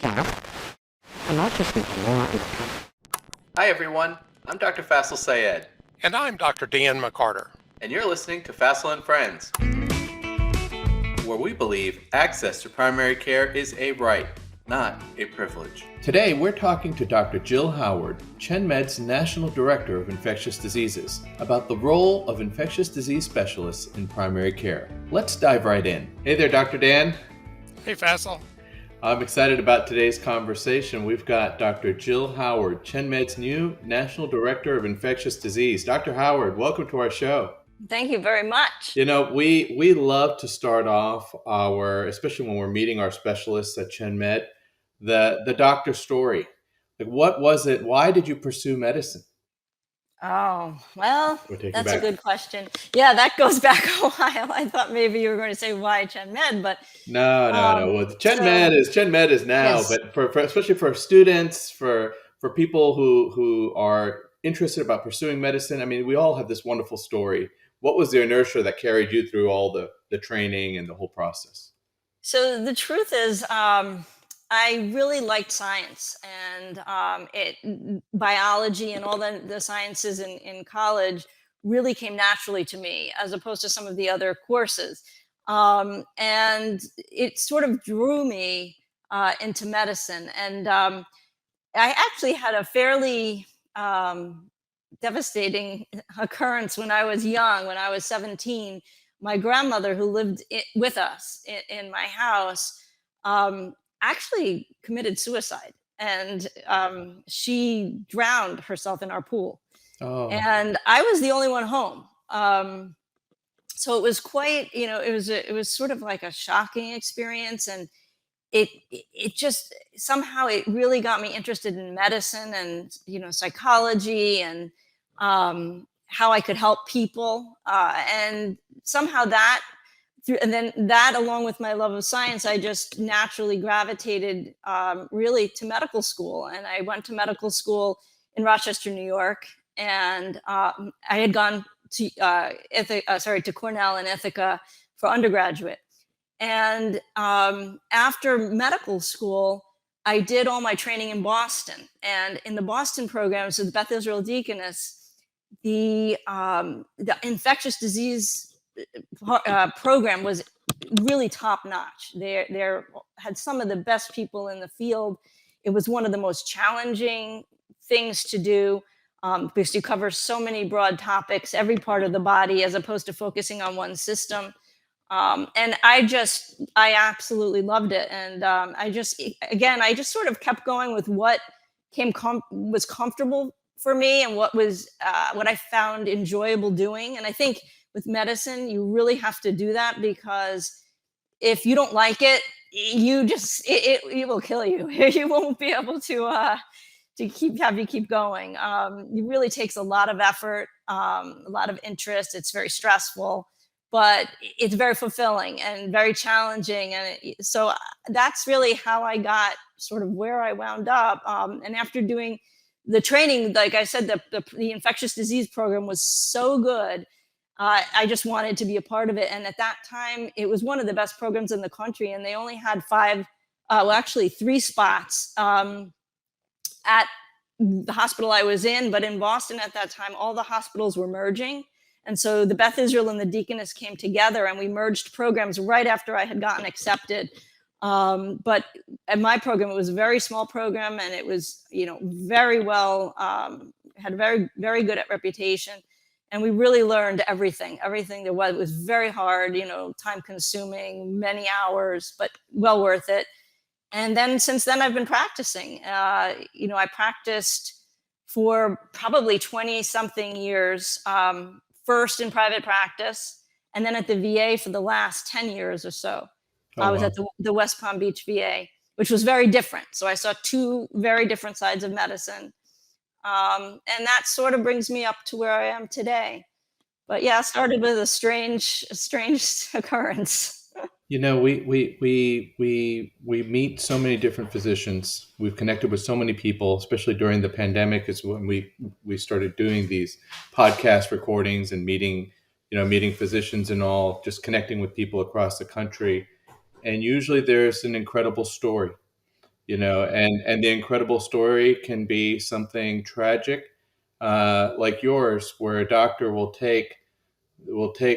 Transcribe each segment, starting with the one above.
Hi everyone, I'm Dr. Faisal Sayed, And I'm Dr. Dan McCarter. and you're listening to Faisal and Friends, where we believe access to primary care is a right, not a privilege. Today we're talking to Dr. Jill Howard, ChenMed's National Director of Infectious Diseases, about the role of infectious disease specialists in primary care. Let's dive right in. Hey there, Dr. Dan. Hey, Faisal. I'm excited about today's conversation. We've got Dr. Jill Howard, ChenMed's new National Director of Infectious Disease. Dr. Howard, welcome to our show. Thank you very much. You know, we love to start off especially when we're meeting our specialists at ChenMed, the doctor story. Like, what was it? Why did you pursue medicine? Oh, well, We're taking that's back. a good question. Yeah, that goes back a while. I thought maybe you were going to say why ChenMed, but No. Well, ChenMed is now, yes. but for especially for students, for people who are interested about pursuing medicine. I mean, we all have this wonderful story. What was the inertia that carried you through all the training and the whole process? So the truth is, I really liked science and biology and all the sciences in college really came naturally to me as opposed to some of the other courses. And it sort of drew me into medicine. And I actually had a fairly devastating occurrence when I was young, when I was 17. My grandmother, who lived with us in my house, actually committed suicide. And she drowned herself in our pool. Oh, And I was the only one home. So it was quite, it was sort of like a shocking experience. And it just somehow it really got me interested in medicine and psychology and how I could help people and somehow that and then that along with my love of science, I just naturally gravitated really to medical school. And I went to medical school in Rochester, New York, and I had gone to to Cornell and Ithaca for undergraduate. And after medical school, I did all my training in Boston. And in the Boston program, so the Beth Israel Deaconess, the infectious disease program was really top notch. They had some of the best people in the field. It was one of the most challenging things to do because you cover so many broad topics, every part of the body, as opposed to focusing on one system. And I absolutely loved it. And I just sort of kept going with what was comfortable for me and what I found enjoyable doing. And I think with medicine, you really have to do that, because if you don't like it, it will kill you. You won't be able to keep going. It really takes a lot of effort, a lot of interest. It's very stressful, but it's very fulfilling and very challenging. And so that's really how I got sort of where I wound up. And after doing the training, like I said, the infectious disease program was so good. I just wanted to be a part of it. And at that time, it was one of the best programs in the country. And they only had three spots at the hospital I was in. But in Boston at that time, all the hospitals were merging. And so the Beth Israel and the Deaconess came together, and we merged programs right after I had gotten accepted. But at my program, it was a very small program, and it was, very well, had a very, very good reputation. And we really learned everything there was. It was very hard, time consuming, many hours, but well worth it. And then since then, I've been practicing. I practiced for probably 20 something years. First in private practice, and then at the VA for the last 10 years or so. Oh, I was wow. at the West Palm Beach VA, which was very different. So I saw two very different sides of medicine. And that sort of brings me up to where I am today. But yeah, it started with a strange occurrence. We meet so many different physicians. We've connected with so many people, especially during the pandemic, is when we started doing these podcast recordings and meeting physicians and all, just connecting with people across the country. And usually there's an incredible story. and the incredible story can be something tragic, like yours, where a doctor will take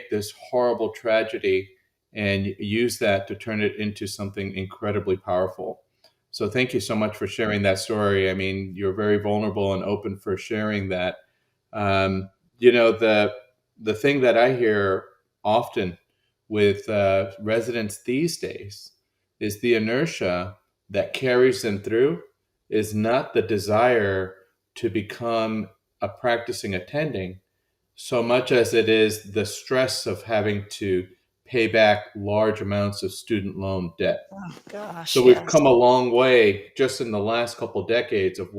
this horrible tragedy and use that to turn it into something incredibly powerful. So thank you so much for sharing that story. I mean, you're very vulnerable and open for sharing that. Um, the thing that I hear often with residents these days is the inertia that carries them through is not the desire to become a practicing attending so much as it is the stress of having to pay back large amounts of student loan debt. Oh gosh, So we've yes. come a long way just in the last couple of decades of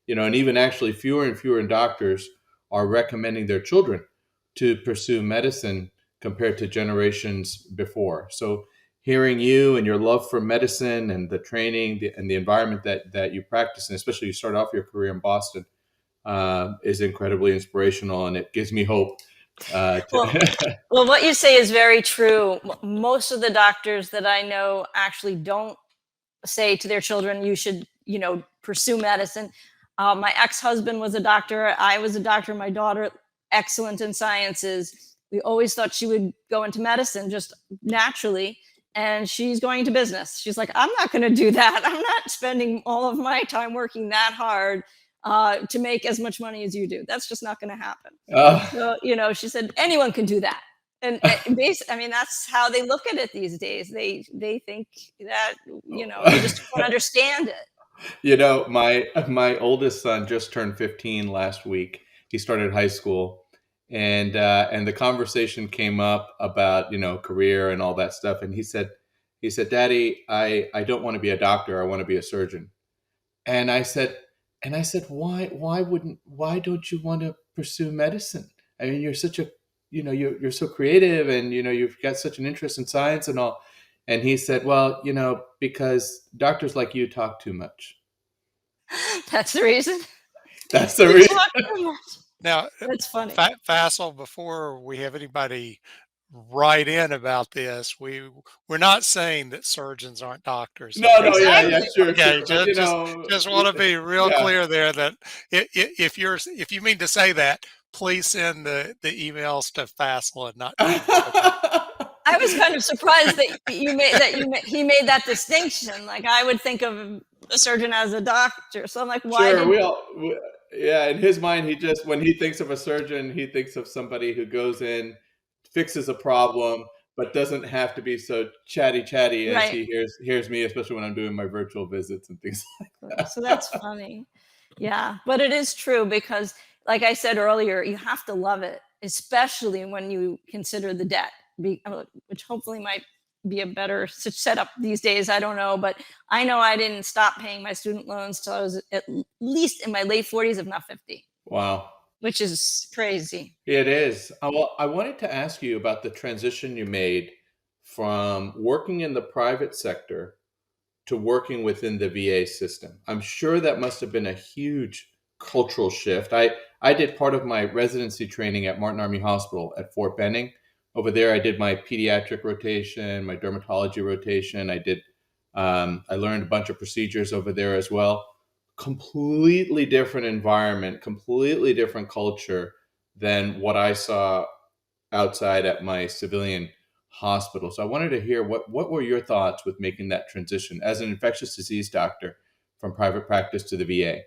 and even actually fewer and fewer doctors are recommending their children to pursue medicine compared to generations before. So hearing you and your love for medicine and the training and the environment that you practice, and especially you start off your career in Boston, is incredibly inspirational, and it gives me hope. Well, well, what you say is very true. Most of the doctors that I know actually don't say to their children, you should, pursue medicine. My ex-husband was a doctor. I was a doctor. My daughter, excellent in sciences. We always thought she would go into medicine just naturally. And she's going to business. She's like, I'm not going to do that. I'm not spending all of my time working that hard to make as much money as you do. That's just not going to happen. So, she said, anyone can do that. And basically, I mean, that's how they look at it these days. They think that, they just don't understand it. My oldest son just turned 15 last week. He started high school, and the conversation came up about career and all that stuff. And he said, Daddy, I don't want to be a doctor. I want to be a surgeon. And I said, why don't you want to pursue medicine? I mean, you're such a, you're so creative, and you've got such an interest in science and all. And he said, well, because doctors like you talk too much. That's the reason. That's the reason. Now, That's funny. Faisal, before we have anybody write in about this, we're not saying that surgeons aren't doctors. No, Okay? no, yeah, sure. Okay, Sure. just want to be real yeah. clear there that if you mean to say that, please send the emails to Faisal and not to me. I was kind of surprised that he made that distinction. Like, I would think of a surgeon as a doctor. So I'm like, why? Sure, yeah. In his mind, when he thinks of a surgeon, he thinks of somebody who goes in, fixes a problem, but doesn't have to be so chatty as Right. he hears me, especially when I'm doing my virtual visits and things like that. So that's funny. Yeah, but it is true because, like I said earlier, you have to love it, especially when you consider the debt, which hopefully might be a better setup these days. I don't know, but I know I didn't stop paying my student loans till I was at least in my late 40s, if not 50. Wow. Which is crazy. It is. Well, I wanted to ask you about the transition you made from working in the private sector to working within the VA system. I'm sure that must have been a huge cultural shift. I did part of my residency training at Martin Army Hospital at Fort Benning. Over there, I did my pediatric rotation, my dermatology rotation. I learned a bunch of procedures over there as well. Completely different environment, completely different culture than what I saw outside at my civilian hospital. So I wanted to hear what were your thoughts with making that transition as an infectious disease doctor from private practice to the VA?